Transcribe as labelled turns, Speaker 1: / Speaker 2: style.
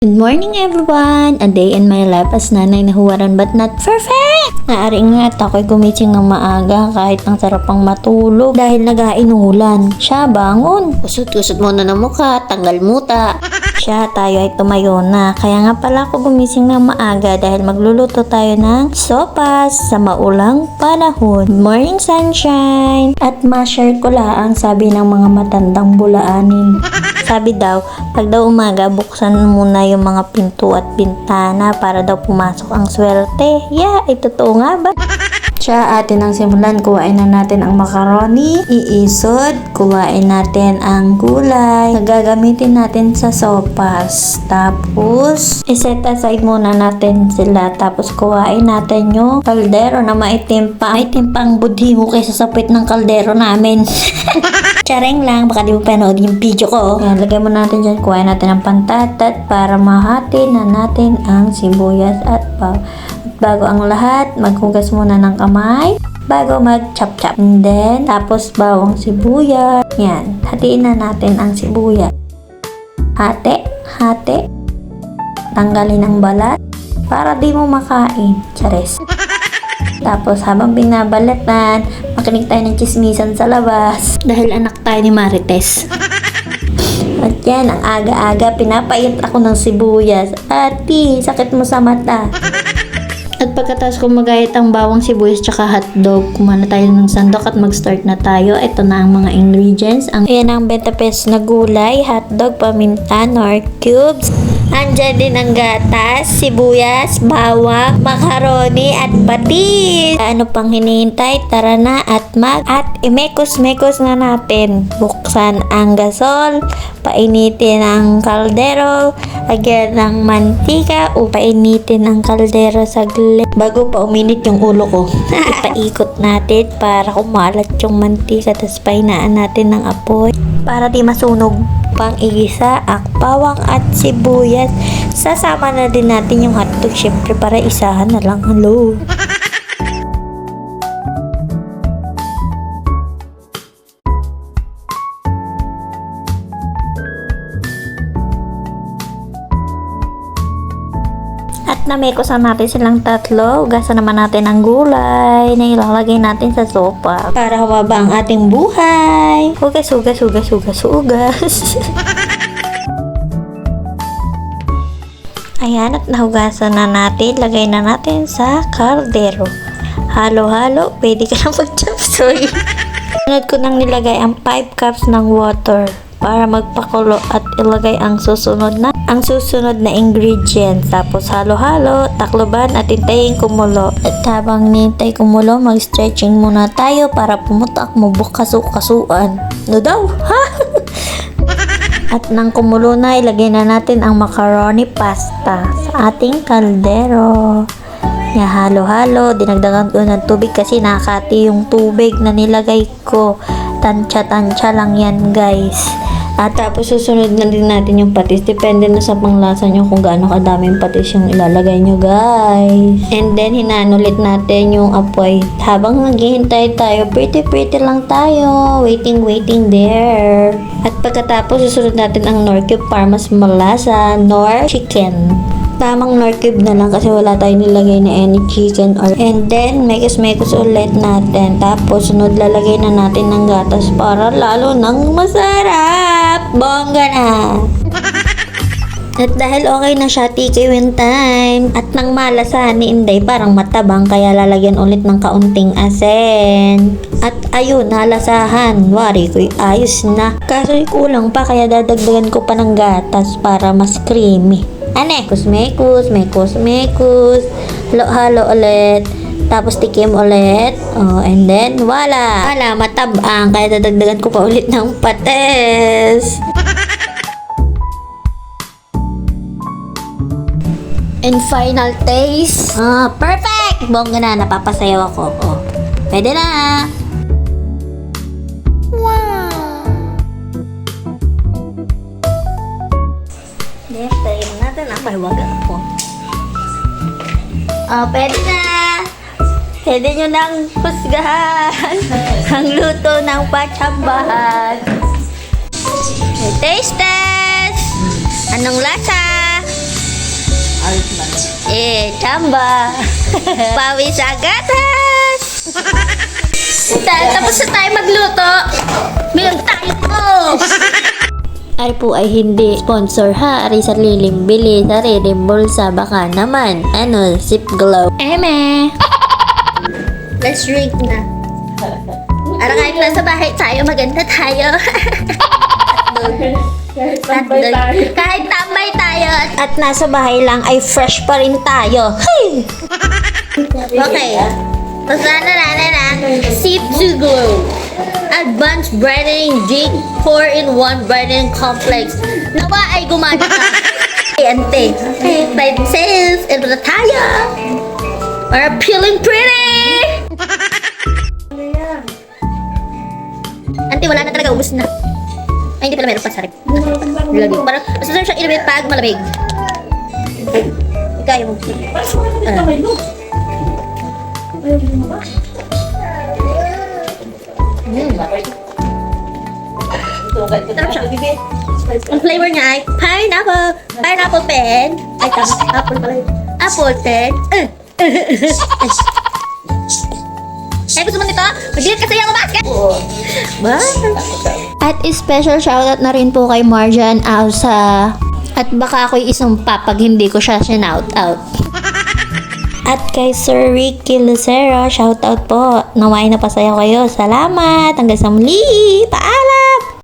Speaker 1: Good morning everyone! A day in my life as nanay na huwaran but not perfect! Naaring nga at ako'y gumising ng maaga kahit ang sarap pang matulog dahil nag-ainulan. Siya bangon! Kusot-kusot muna ng mukha, tanggal muta. Siya tayo ay tumayo na. Kaya nga pala ako gumising ng maaga dahil magluluto tayo ng sopas sa maulang panahon. Morning sunshine! At ma-share ko lang sabi ng mga matandang bulaanin. Sabi daw, pag daw umaga, buksan muna yung mga pinto at bintana para daw pumasok ang swerte. Yeah, ay totoo nga ba? Siya atin ang simulan, kuhain na natin ang macaroni, iisod, kuhain natin ang gulay, nagagamitin natin sa sopas. Tapos, iset aside muna natin sila. Tapos, kuhain natin yung kaldero na maitim pa. Maitim pa ang budhi mo kaysa sa puwit ng kaldero namin. Tsareng lang, baka di mo panood yung video ko. Yan, lagay mo natin dyan, kuhain natin ang pantatat para mahati na natin ang sibuyas at bago ang lahat, maghugas muna ng kamay bago mag-chop-chop. And then, tapos bawang sibuyas. Yan, hatiin na natin ang sibuyas. Hati. Tanggalin ang balat para di mo makain. Chares. Tapos, habang binabalatan, makinig tayo ng chismisan sa labas. Dahil anak tayo ni Marites. At yan, ang aga-aga, pinapait ako ng sibuyas. Ati, sakit mo sa mata. At pagkatapos ko magayat ang bawang sibuyas tsaka hotdog, kumana tayo ng sandok at mag-start na tayo. Ito na ang mga ingredients. Ayan ang 20 pesos na gulay, hotdog, paminta, nor cubes. Andyan din ang gatas, sibuyas, bawang, macaroni at patis. Ano pang hinihintay? Tara na at imekos-mekos na natin. Buksan ang gasol, painitin ang kaldero, lagyan ng mantika o painitin ang kaldero saglit bago pa uminit yung ulo ko. Ipaikot natin para kumalat yung mantika, tapos painaan natin ng apoy para di masunog. Pang igisa ang bawang at sibuyas. Sasama na din natin yung hotdog, syempre para isahan na lang. Hello! At namekosan natin silang tatlo. Ugasan naman natin ang gulay na ilalagay natin sa sopa para humaba ang ating buhay. Hugas. Ayan, at nahugasan na natin. Lagay na natin sa kaldero. Halo-halo. Pwede ka na mag-chop suey. Sunod ko nang nilagay ang 5 cups ng water para magpakulo at ilagay ang susunod na ingredients. Tapos halo-halo, takloban at hintayin kumulo. At habang nintay kumulo, mag-stretching muna tayo para pumutak mo bukas-kasuan. No daw? Ha? At nang kumulo na, ilagay na natin ang macaroni pasta sa ating kaldero. Halo-halo, dinagdagan ko ng tubig kasi nakati yung tubig na nilagay ko. Tansya-tansya lang yan, guys. At tapos susunod na din natin yung patis. Depende na sa panglasa nyo kung gaano kadaming patis yung ilalagay nyo, guys. And then, hinanulit natin yung apoy. Habang naghihintay tayo, pretty lang tayo. Waiting there. At pagkatapos, susunod natin ang nor cube para mas malasa. Nor chicken. Tamang nor cube na lang kasi wala tayong nilagay na any chicken or. And then, mekos ulit natin. Tapos, sunod lalagay na natin ng gatas para lalo nang masarap. Bongga na! At dahil okay na siya, tikiwin time. At nang malasa ni Inday, parang matabang kaya lalagyan ulit ng kaunting asin. At ayun, nalasahan. Wari ko'y ayos na. Kaso kulang pa kaya dadagdagan ko pa ng gatas para mas creamy. Ane, mekos. Halo ulit. Tapos tikim ulit. Oh, and then, wala, matabang. Kaya dadagdagan ko pa ulit ng patis. And final taste. Perfect! Bongga na, napapasayaw ako. Oh, pwede na. Tayin natin ang pahiwagan ko. Pwede na! Pwede nyo nang husgahan ang luto ng patsambahan. Taste test! Anong lasa? Chamba. Pawis sa gatas. Tapos na tayo magluto. Meron tayo po. Ay po ay hindi sponsor ha. Ari sariling bili, sariling bulsa. Baka naman, sip glow. Eme! Let's drink na. Ara kahit nasa bahay tayo, maganda tayo. Kahit tambay tayo at nasa bahay lang ay fresh pa rin tayo. Hey! Okay. Tapos na. Sip to glow. Advanced brightening drink 4-in-1 brightening complex. Nawa ay gumana ka. Ante. By sales. Ito na tayo. Are feeling pretty. Ante, wala na talaga. Ubus na. Ay, hindi pala meron pa sa rep. Lagi. Parang, masasarap siyang inumin pag malamig. Kaya mo. Sarap siya. Ang flavor niya ay pineapple pen. Ay, tama. Apple pala. Apple pen. Ay, gusto mo nito? Mag-delete kasi yung basket. At special shoutout na rin po kay Marjan Ausa. At baka ako'y isumpa pag hindi ko siya shinout out. At kay Sir Ricky Lucero, shoutout po. Naway na pasaya kayo. Salamat. Hanggang sa muli. Paalam.